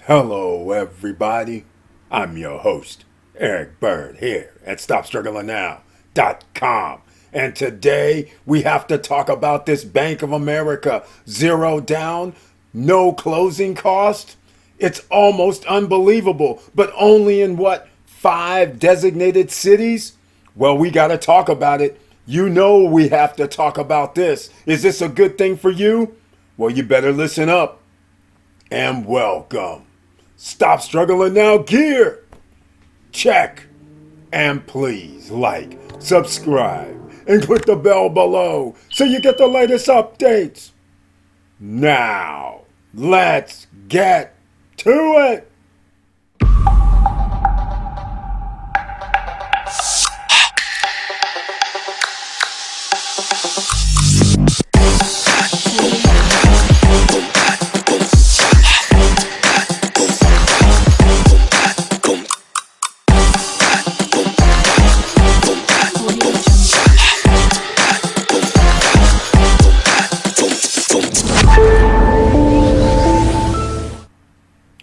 Hello, everybody. I'm your host, Eric Bird, here at StopStrugglingNow.com. And today we have to talk about this Bank of America zero down, no closing cost. It's almost unbelievable, but only in what, 5 designated cities? Well, we got to talk about it. You know we have to talk about this. Is this a good thing for you? Well, you better listen up and welcome. Stop struggling now, gear. Check. And please like, subscribe, and click the bell below so you get the latest updates. Now, let's get to it.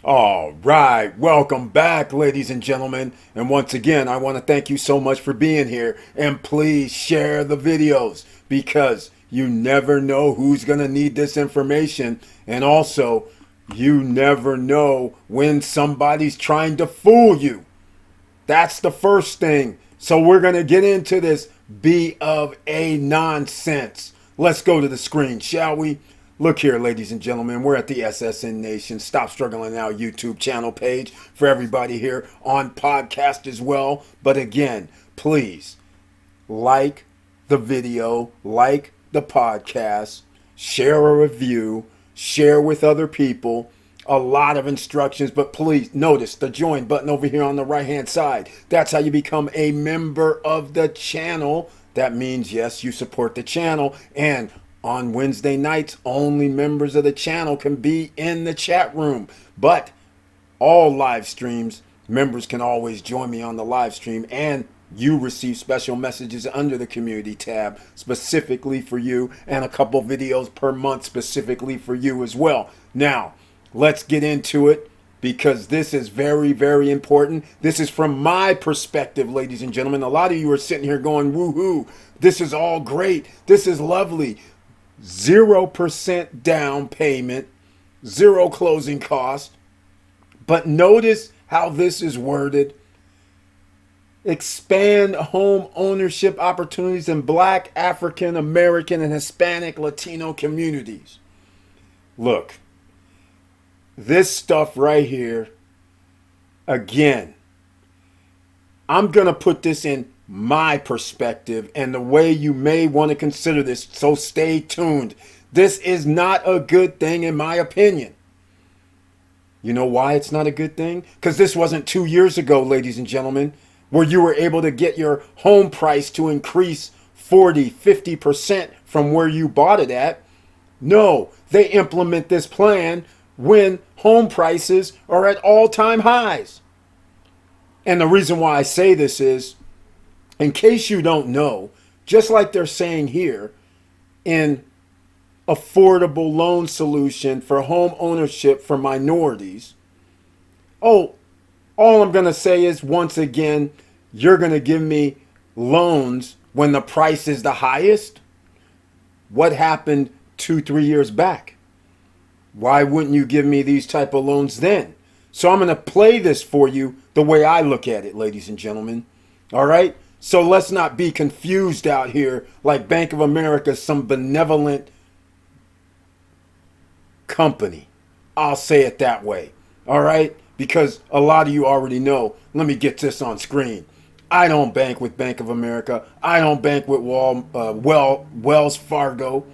All right, welcome back, ladies and gentlemen. And once again, I want to thank you so much for being here. And please share the videos because you never know who's going to need this information. And also, you never know when somebody's trying to fool you. That's the first thing. So we're going to get into this B of A nonsense. Let's go to the screen, shall we? Look here, ladies and gentlemen, we're at the SSN Nation Stop Struggling Now YouTube channel page for everybody here on podcast as well. But again, please like the video, like the podcast, share a review, share with other people. A lot of instructions, but please notice the join button over here on the right hand side. That's how you become a member of the channel. That means, yes, you support the channel. And on Wednesday nights, only members of the channel can be in the chat room. But all live streams, members can always join me on the live stream, and you receive special messages under the community tab specifically for you, and a couple videos per month specifically for you as well. Now, let's get into it because this is very, very important. This is from my perspective, ladies and gentlemen. A lot of you are sitting here going, woohoo, this is all great. This is lovely. 0% down payment, 0 closing cost. But notice how this is worded. Expand home ownership opportunities in Black, African, American, and Hispanic, Latino communities. Look, this stuff right here, again, I'm going to put this in my perspective and the way you may want to consider this, so stay tuned. This is not a good thing in my opinion. You know why it's not a good thing? Because this wasn't 2 years ago, ladies and gentlemen, where you were able to get your home price to increase 40, 50% from where you bought it at. No, they implement this plan when home prices are at all-time highs. And the reason why I say this is, in case you don't know, just like they're saying here in affordable loan solution for home ownership for minorities, all I'm going to say is, once again, you're going to give me loans when the price is the highest? What happened 2-3 years back? Why wouldn't you give me these type of loans then? So I'm going to play this for you the way I look at it, ladies and gentlemen. All right? So let's not be confused out here like Bank of America is some benevolent company. I'll say it that way. All right? Because a lot of you already know. Let me get this on screen. I don't bank with Bank of America. I don't bank with Wells Fargo.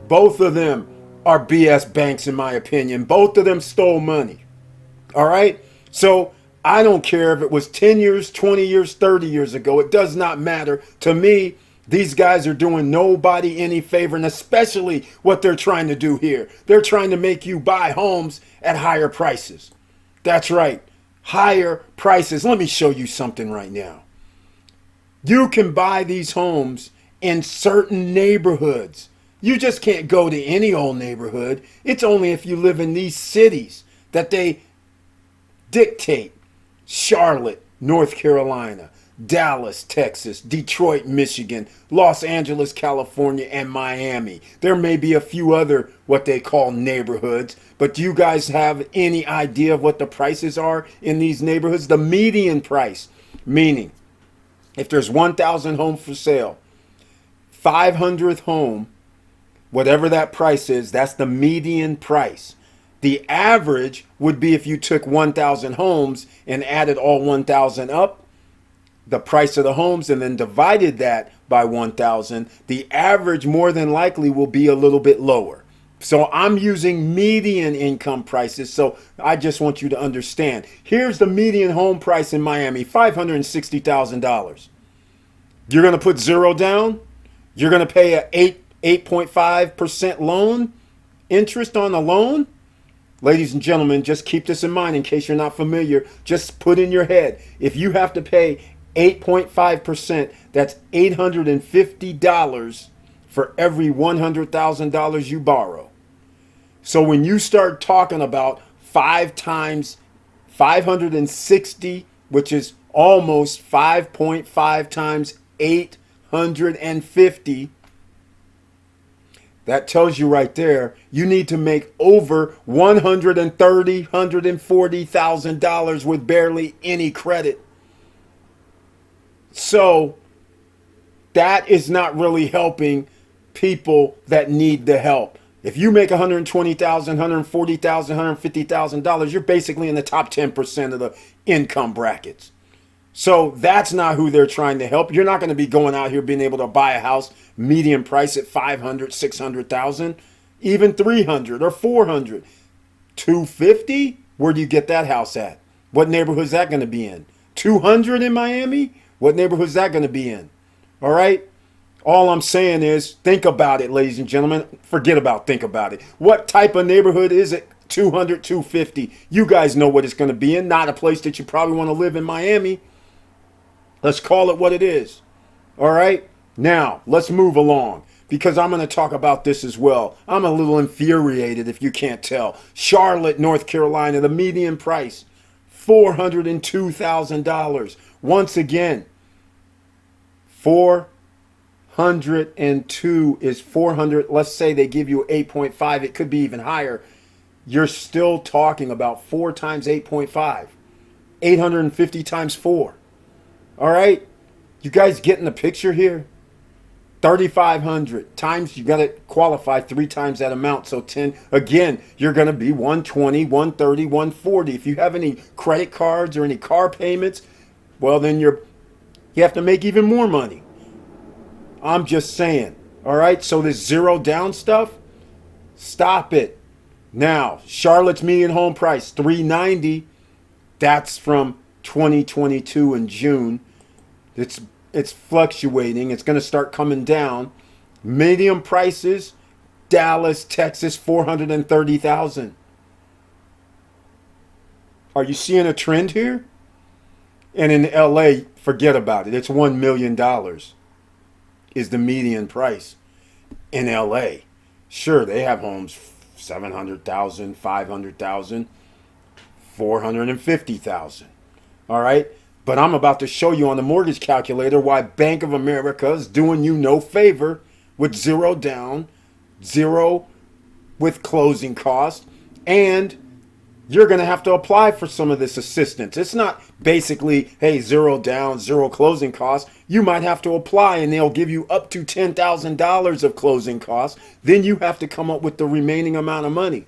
Both of them are BS banks in my opinion. Both of them stole money. All right? So I don't care if it was 10 years, 20 years, 30 years ago. It does not matter. To me, these guys are doing nobody any favor, and especially what they're trying to do here. They're trying to make you buy homes at higher prices. That's right. Higher prices. Let me show you something right now. You can buy these homes in certain neighborhoods. You just can't go to any old neighborhood. It's only if you live in these cities that they dictate Charlotte, North Carolina, Dallas, Texas, Detroit, Michigan, Los Angeles, California, and Miami. There may be a few other what they call neighborhoods, but do you guys have any idea of what the prices are in these neighborhoods? The median price, meaning if there's 1,000 homes for sale, 500th home, whatever that price is, that's the median price. The average would be if you took 1,000 homes and added all 1,000 up, the price of the homes, and then divided that by 1,000, the average more than likely will be a little bit lower. So I'm using median income prices. So I just want you to understand. Here's the median home price in Miami, $560,000. You're going to put zero down. You're going to pay a 8.5% loan, interest on the loan. Ladies and gentlemen, just keep this in mind in case you're not familiar. Just put in your head, if you have to pay 8.5%, that's $850 for every $100,000 you borrow. So when you start talking about 5 times 560, which is almost 5.5 times 850, that tells you right there, you need to make over $130,000, $140,000 with barely any credit. So that is not really helping people that need the help. If you make $120,000, $140,000, $150,000, you're basically in the top 10% of the income brackets. So that's not who they're trying to help. You're not going to be going out here being able to buy a house median price at $500,000, $600,000, even $300,000 or $400,000. $250,000? Where do you get that house at? What neighborhood is that going to be in? $200,000 in Miami? What neighborhood is that going to be in? All right? All I'm saying is think about it, ladies and gentlemen. Forget about think about it. What type of neighborhood is it? 200, 250. You guys know what it's going to be in. Not a place that you probably want to live in Miami. Let's call it what it is. All right? Now, let's move along because I'm going to talk about this as well. I'm a little infuriated if you can't tell. Charlotte, North Carolina, the median price, $402,000. Once again, 402 is 400. Let's say they give you 8.5. It could be even higher. You're still talking about 4 times 8.5. 850 times 4. All right? You guys getting the picture here? 3,500 times, you got to qualify 3 times that amount. So 10, again, you're going to be 120, 130, 140. If you have any credit cards or any car payments, well, then you have to make even more money. I'm just saying. All right? So this zero down stuff, stop it. Now, Charlotte's median home price, $390. That's from 2022 in June. It's fluctuating. It's going to start coming down. Medium prices, Dallas, Texas, $430,000. Are you seeing a trend here? And in LA, forget about it. It's $1 million is the median price in LA. Sure, they have homes $700,000, $500,000, $450,000. All right? But I'm about to show you on the mortgage calculator why Bank of America is doing you no favor with zero down, zero with closing costs, and you're going to have to apply for some of this assistance. It's not basically, hey, zero down, zero closing costs. You might have to apply and they'll give you up to $10,000 of closing costs. Then you have to come up with the remaining amount of money.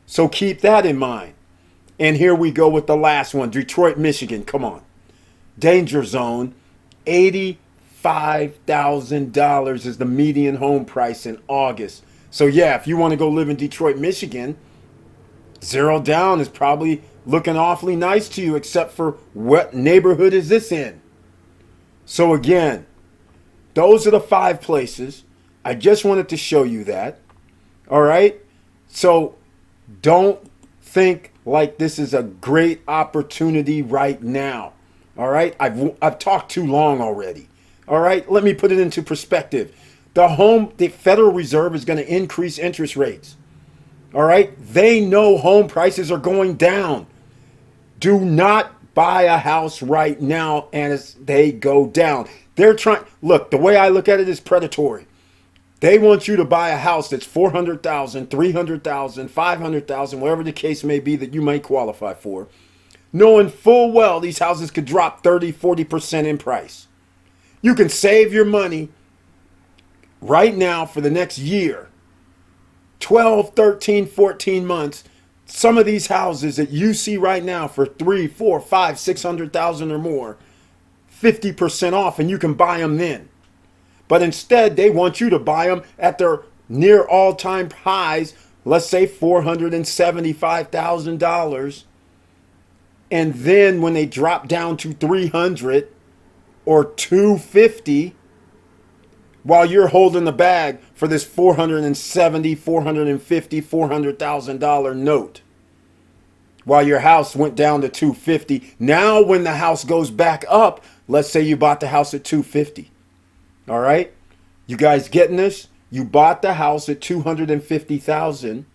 So keep that in mind. And here we go with the last one, Detroit, Michigan. Come on. Danger zone, $85,000 is the median home price in August. So yeah, if you want to go live in Detroit, Michigan, zero down is probably looking awfully nice to you, except for what neighborhood is this in? So again, those are the 5 places. I just wanted to show you that. All right? So don't think like this is a great opportunity right now. All right? I've talked too long already. All right? Let me put it into perspective. The Federal Reserve is going to increase interest rates. All right? They know home prices are going down. Do not buy a house right now as they go down. They're trying, look, the way I look at it is predatory. They want you to buy a house that's 400,000, 300,000, 500,000, whatever the case may be that you might qualify for, knowing full well these houses could drop 30, 40% in price. You can save your money right now for the next year, 12, 13, 14 months. Some of these houses that you see right now for 3, 4, 5, 600,000 or more, 50% off, and you can buy them then. But instead, they want you to buy them at their near all-time highs, let's say $475,000. And then when they drop down to 300 or 250, while you're holding the bag for this $470, $450, $400,000 note, while your house went down to 250. Now when the house goes back up, let's say you bought the house at 250. All right? You guys getting this? You bought the house at 250,000,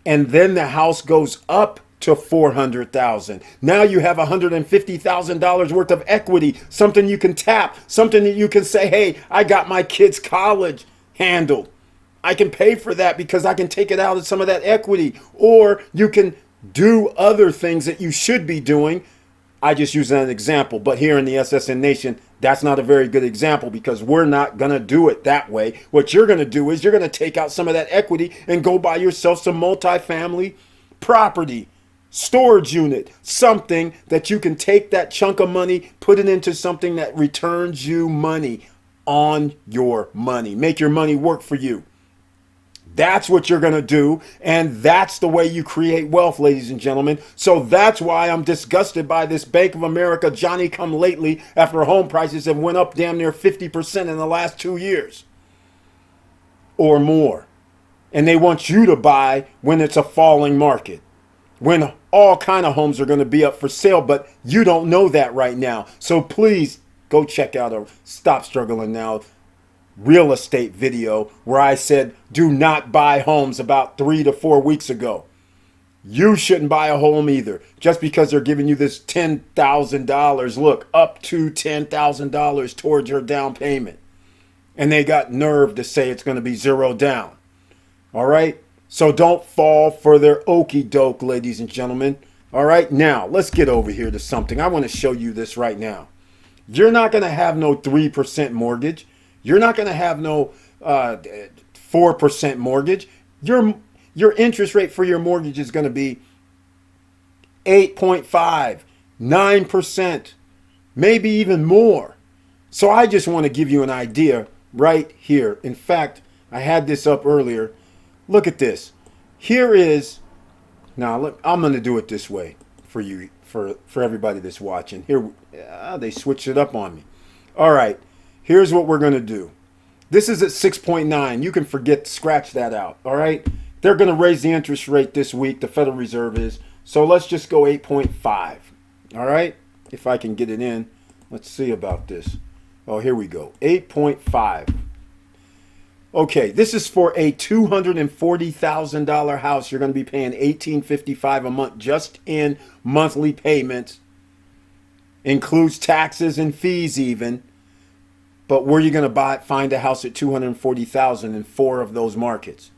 and then the house goes up to 400,000. Now you have $150,000 worth of equity, something you can tap, something that you can say, hey, I got my kids' college handled. I can pay for that because I can take it out of some of that equity. Or you can do other things that you should be doing. I just use that as an example, but here in the SSN Nation, that's not a very good example because we're not going to do it that way. What you're going to do is you're going to take out some of that equity and go buy yourself some multifamily property, storage unit, something that you can take that chunk of money, put it into something that returns you money on your money. Make your money work for you. That's what you're going to do. And that's the way you create wealth, ladies and gentlemen. So that's why I'm disgusted by this Bank of America Johnny come lately after home prices have went up damn near 50% in the last 2 years or more. And they want you to buy when it's a falling market, when all kind of homes are going to be up for sale, but you don't know that right now. So please go check out a Stop Struggling Now real estate video where I said do not buy homes about 3 to 4 weeks ago. You shouldn't buy a home either just because they're giving you this $10,000. Look, up to $10,000 towards your down payment. And they got nerve to say it's going to be zero down. All right? So don't fall for their okie doke, ladies and gentlemen. All right? Now, let's get over here to something. I want to show you this right now. You're not going to have no 3% mortgage. You're not going to have no 4% mortgage. Your interest rate for your mortgage is going to be 8.5, 9%, maybe even more. So I just want to give you an idea right here. In fact, I had this up earlier. Look at this. Here is, now look, I'm going to do it this way for you, for everybody that's watching. Here, they switched it up on me. All right. Here's what we're going to do. This is at 6.9. You can scratch that out. All right. They're going to raise the interest rate this week. The Federal Reserve is. So let's just go 8.5. All right. If I can get it in. Let's see about this. Oh, here we go. 8.5. Okay. This is for a $240,000 house. You're going to be paying $1,855 a month just in monthly payments. Includes taxes and fees even. But where are you going to find a house at $240,000 in 4 of those markets?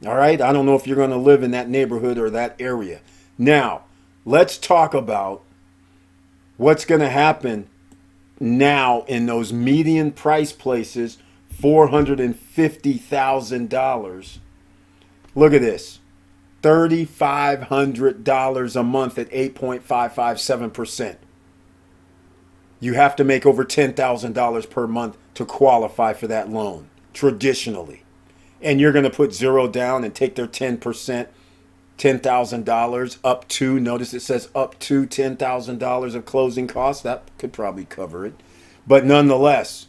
All right. I don't know if you're going to live in that neighborhood or that area. Now, let's talk about what's going to happen now in those median price places, $450,000. Look at this. $3,500 a month at 8.557%. You have to make over $10,000 per month to qualify for that loan, traditionally. And you're going to put zero down and take their 10%, $10,000 up to, notice it says up to $10,000 of closing costs. That could probably cover it. But nonetheless,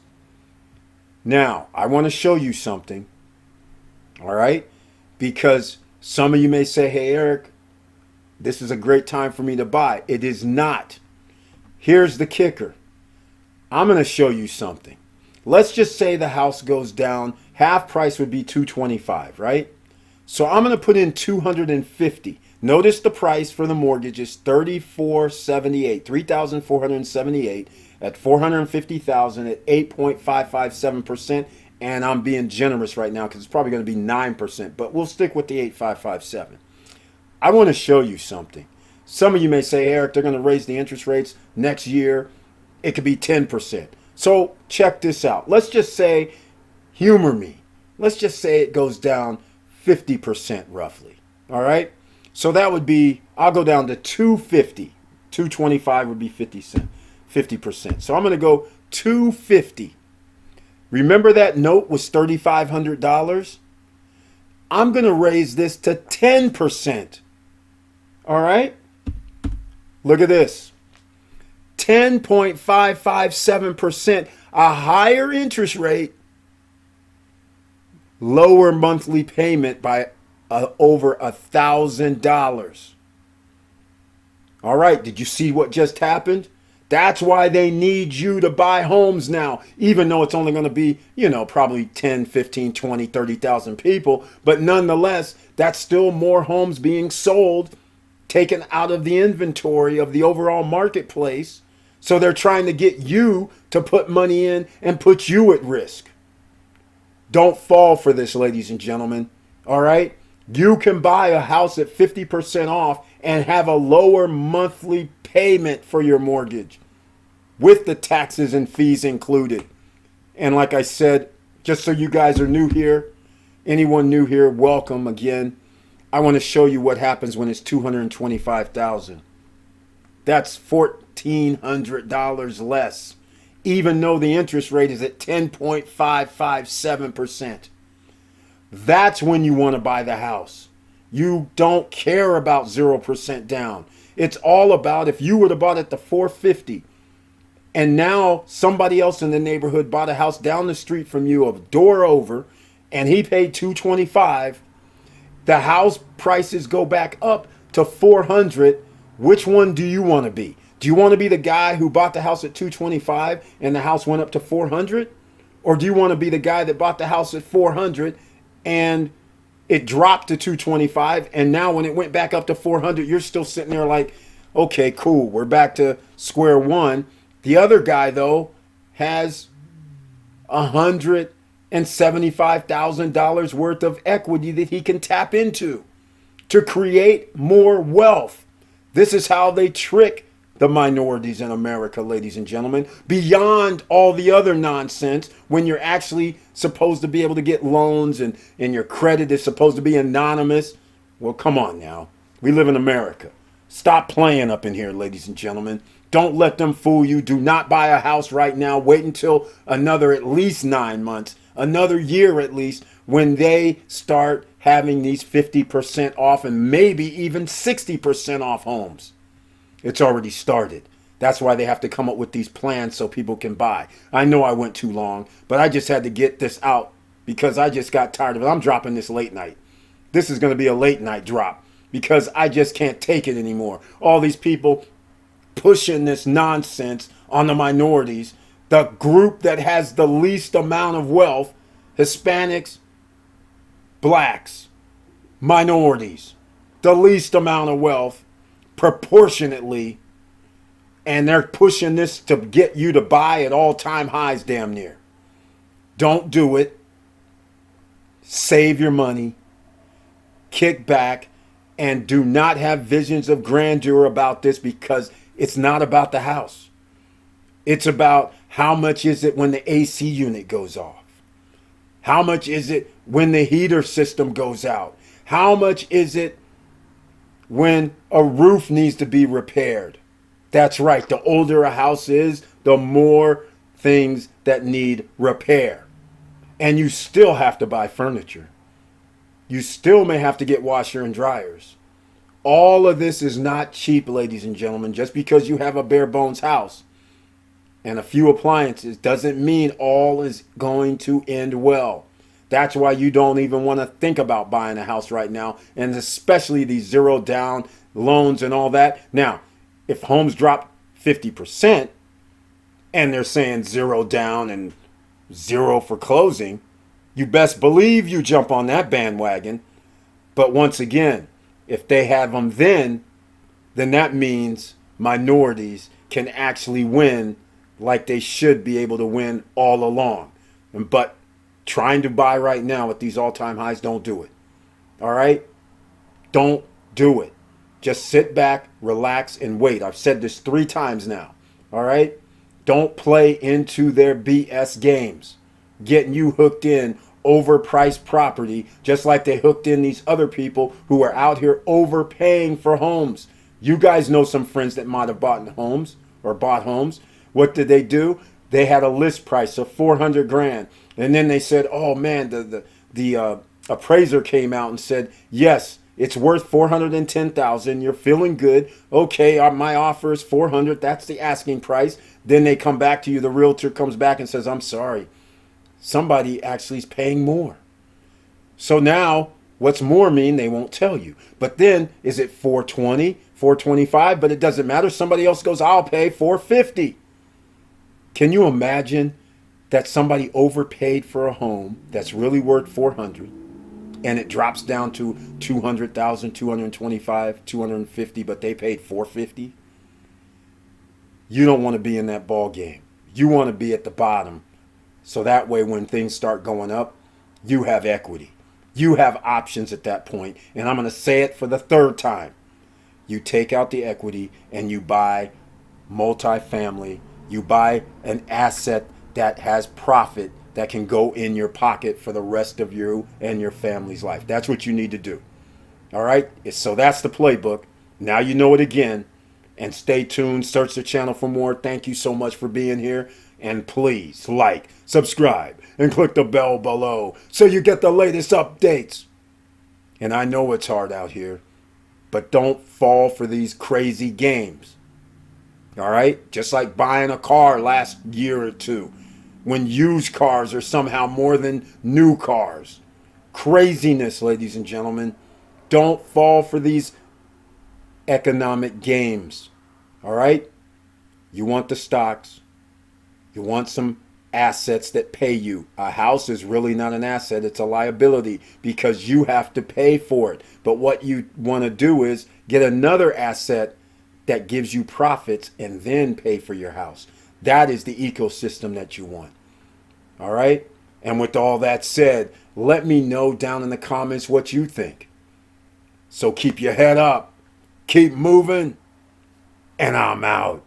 now I want to show you something, all right? Because some of you may say, hey, Eric, this is a great time for me to buy. It is not. Here's the kicker. I'm going to show you something. Let's just say the house goes down. Half price would be $225, right? So I'm going to put in $250. Notice the price for the mortgage is $3,478, $3,478 at $450,000 at 8.557%. And I'm being generous right now because it's probably going to be 9%, but we'll stick with the 8.557. I want to show you something. Some of you may say, Eric, they're going to raise the interest rates next year. It could be 10%. So check this out. Let's just say, humor me. Let's just say it goes down 50% roughly. All right. So that would be, I'll go down to 250. 225 would be 50%. So I'm going to go 250. Remember that note was $3,500? I'm going to raise this to 10%. All right? Look at this. 10.557%, a higher interest rate, lower monthly payment by over $1,000. All right, did you see what just happened? That's why they need you to buy homes now, even though it's only going to be, probably 10, 15, 20, 30,000 people. But nonetheless, that's still more homes being sold, taken out of the inventory of the overall marketplace. So they're trying to get you to put money in and put you at risk. Don't fall for this, ladies and gentlemen. All right? You can buy a house at 50% off and have a lower monthly payment for your mortgage with the taxes and fees included. And like I said, just so you guys are new here, anyone new here, welcome again. I want to show you what happens when it's $225,000. That's $1,400 less, even though the interest rate is at 10.557%. That's when you want to buy the house. You don't care about 0% down. It's all about if you would have bought it to 450 and now somebody else in the neighborhood bought a house down the street from you, a door over, and he paid 225, the house prices go back up to 400. Which one do you want to be? Do you want to be the guy who bought the house at 225 and the house went up to 400? Or do you want to be the guy that bought the house at 400 and it dropped to 225, and now when it went back up to 400, you're still sitting there like, okay, cool, we're back to square one. The other guy, though, has $175,000 worth of equity that he can tap into to create more wealth. This is how they trick the minorities in America, ladies and gentlemen, beyond all the other nonsense when you're actually supposed to be able to get loans and your credit is supposed to be anonymous. Well, come on now. We live in America. Stop playing up in here, ladies and gentlemen. Don't let them fool you. Do not buy a house right now. Wait until another at least 9 months, another year at least, when they start having these 50% off and maybe even 60% off homes. It's already started. That's why they have to come up with these plans so people can buy. I know I went too long, but I just had to get this out because I just got tired of it. I'm dropping this late night. This is going to be a late night drop because I just can't take it anymore. All these people pushing this nonsense on the minorities, the group that has the least amount of wealth, Hispanics, blacks, minorities, the least amount of wealth proportionately, and they're pushing this to get you to buy at all-time highs damn near. Don't do it. Save your money, kick back, and do not have visions of grandeur about this because it's not about the house. It's about how much is it when the AC unit goes off? How much is it when the heater system goes out? How much is it when a roof needs to be repaired? That's right. The older a house is, the more things that need repair. And you still have to buy furniture. You still may have to get washer and dryers. All of this is not cheap, ladies and gentlemen. Just because you have a bare bones house and a few appliances doesn't mean all is going to end well. That's why you don't even want to think about buying a house right now, and especially these zero down loans and all that. Now, if homes drop 50% and they're saying zero down and zero for closing, you best believe you jump on that bandwagon. But once again, If they have them then that means minorities can actually win like they should be able to win all along. But trying to buy right now at these all-time highs, don't do it. All right? Don't do it. Just sit back, relax, and wait. I've said this 3 times now. All right? Don't play into their BS games, getting you hooked in overpriced property, just like they hooked in these other people who are out here overpaying for homes. You guys know some friends that might have bought homes or bought homes. What did they do? They had a list price of 400 grand, and then they said, "Oh man, the appraiser came out and said, yes, it's worth 410,000. You're feeling good. Okay, my offer is 400. That's the asking price." Then they come back to you. The realtor comes back and says, "I'm sorry. Somebody actually is paying more." So now, what's more mean? They won't tell you. But then, is it 420, 425? But it doesn't matter. Somebody else goes, "I'll pay 450." Can you imagine that somebody overpaid for a home that's really worth 400 and it drops down to 200,000, 225, 250, but they paid 450? You don't want to be in that ball game. You want to be at the bottom. So that way, when things start going up, you have equity. You have options at that point. And I'm going to say it for the 3rd time. You take out the equity and you buy multifamily. You buy an asset that has profit that can go in your pocket for the rest of you and your family's life. That's what you need to do. All right? So that's the playbook. Now you know it again. And stay tuned. Search the channel for more. Thank you so much for being here. And please like, subscribe, and click the bell below so you get the latest updates. And I know it's hard out here, but don't fall for these crazy games. All right? Just like buying a car last year or two, when used cars are somehow more than new cars. Craziness, ladies and gentlemen. Don't fall for these economic games. All right? You want the stocks. You want some assets that pay you. A house is really not an asset. It's a liability because you have to pay for it. But what you want to do is get another asset that gives you profits and then pay for your house. That is the ecosystem that you want. All right? And with all that said, let me know down in the comments what you think. So keep your head up, keep moving, and I'm out.